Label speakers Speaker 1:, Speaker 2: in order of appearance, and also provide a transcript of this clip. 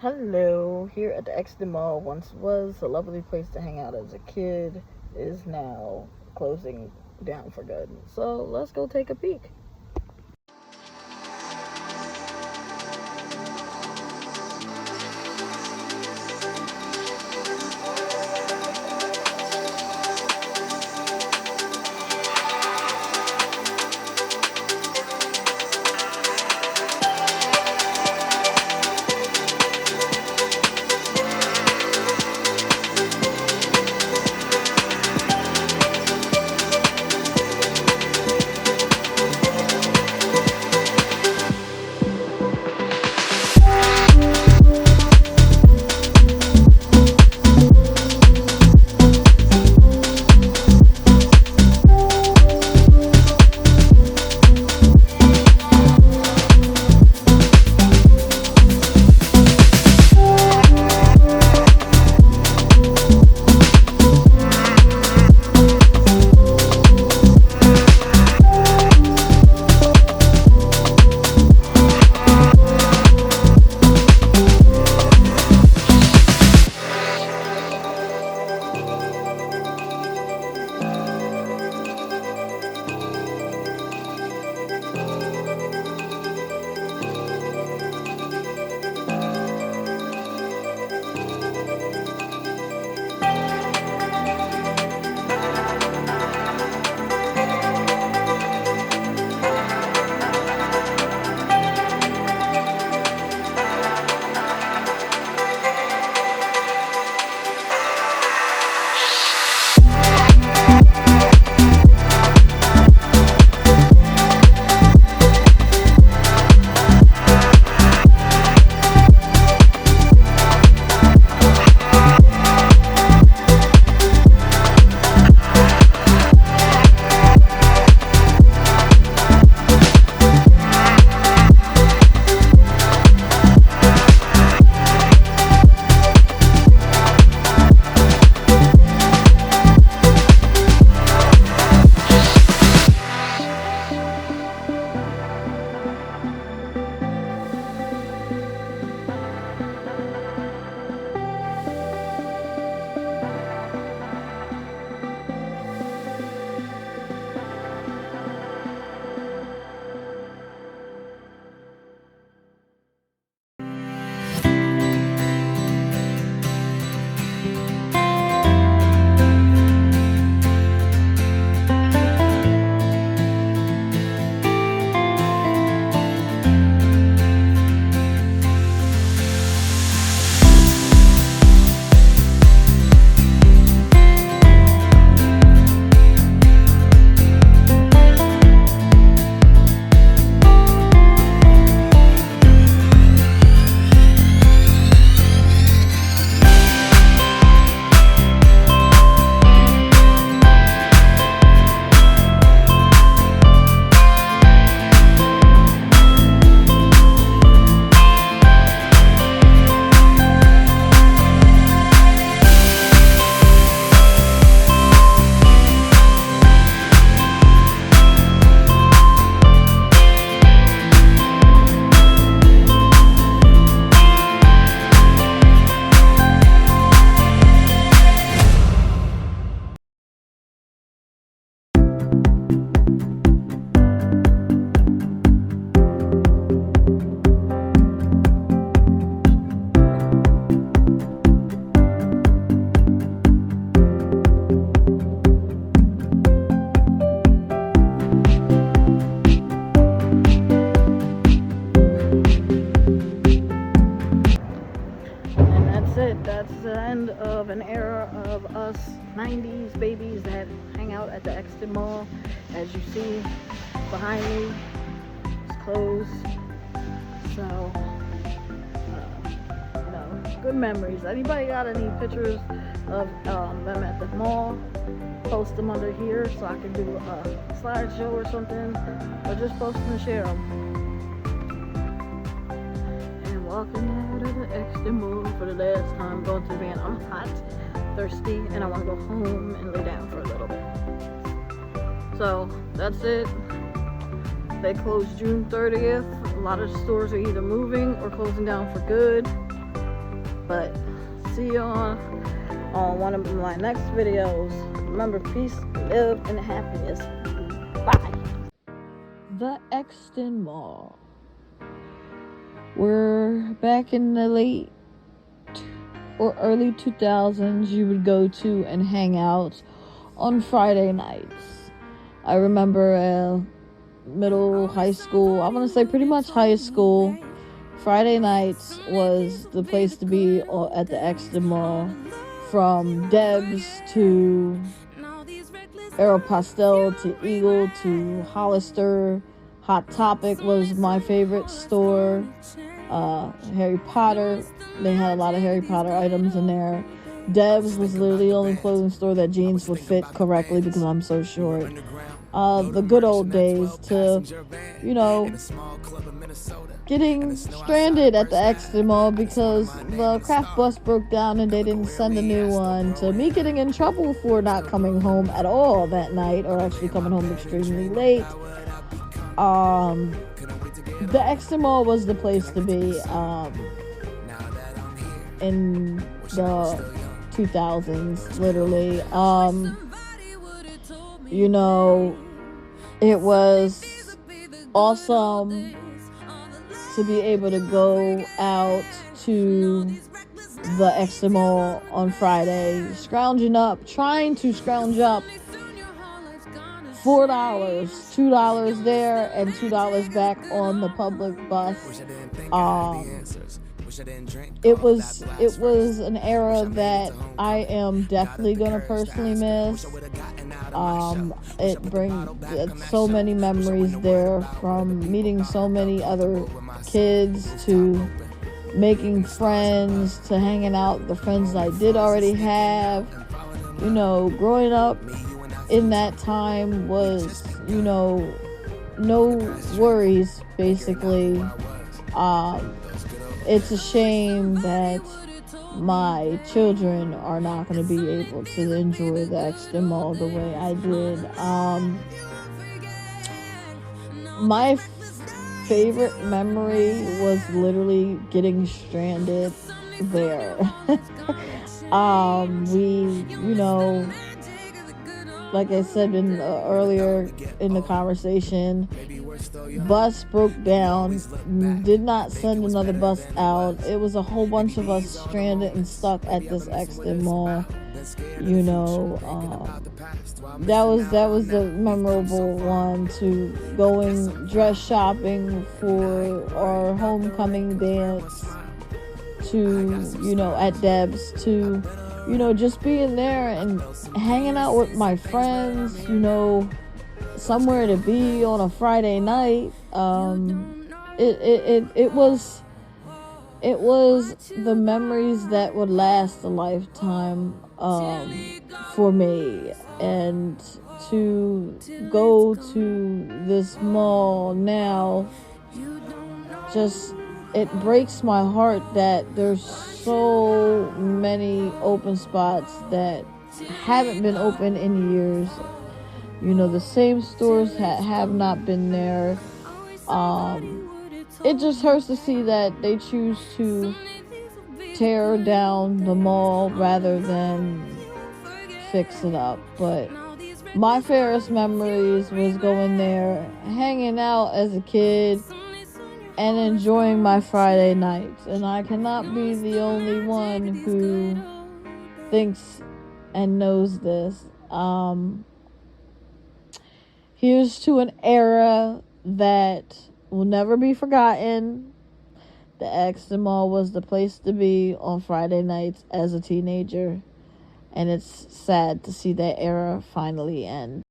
Speaker 1: Hello, here at the Exton Mall. Once was a lovely place to hang out as a kid, is now closing down for good. So let's go take a peek. That's the end of an era of us 90s babies that hang out at the Exton Mall. As you see behind me, it's closed. So, good memories. Anybody got any pictures of them at the mall? Post them under here so I can do a slideshow or something, or just post them and share them. Walking out of the Exton Mall for the last time, going to the van. I'm hot, thirsty, and I want to go home and lay down for a little bit. So that's it. They closed June 30th. A lot of stores are either moving or closing down for good. But see you on one of my next videos. Remember, peace, live, and happiness. Bye. The Exton Mall. We're back in the late or early 2000s. You would go to and hang out on Friday nights. I remember middle, high school, I want to say pretty much high school, Friday nights was the place to be at the Exton Mall. From Debs to Aeropostale to Eagle to Hollister. Hot Topic was my favorite store. Harry Potter, they had a lot of Harry Potter items in there. Debs was literally the only clothing store that jeans would fit correctly because I'm so short. The good old days to, getting stranded at the Exton Mall because the craft bus broke down and they didn't send a new one, to me getting in trouble for not coming home at all that night, or actually coming home extremely late. The Exton Mall was the place to be in the 2000s, literally. It was awesome to be able to go out to the Exton Mall on Friday, trying to scrounge up $4, $2 there, and $2 back on the public bus. It was an era that I am definitely gonna personally miss. It brings so many memories there, from meeting so many other kids to making friends to hanging out with the friends I did already have. Growing up in that time was, no worries, basically. It's a shame that my children are not going to be able to enjoy the Exton Mall the way I did. My favorite memory was literally getting stranded there. We, like I said earlier in the conversation, bus broke down, did not send another bus out. It was a whole bunch of us stranded and stuck at this Exton Mall. That was the memorable one, to going dress shopping for our homecoming dance, to, at Debs, to, just being there and hanging out with my friends, somewhere to be on a Friday night. It was the memories that would last a lifetime for me. And to go to this mall now, just, it breaks my heart that there's so many open spots that haven't been open in years. The same stores have not been there. It just hurts to see that they choose to tear down the mall rather than fix it up. But my fairest memories was going there, hanging out as a kid, and enjoying my Friday nights. And I cannot be the only one who thinks and knows this. Here's to an era that will never be forgotten. The Exton Mall was the place to be on Friday nights as a teenager. And it's sad to see that era finally end.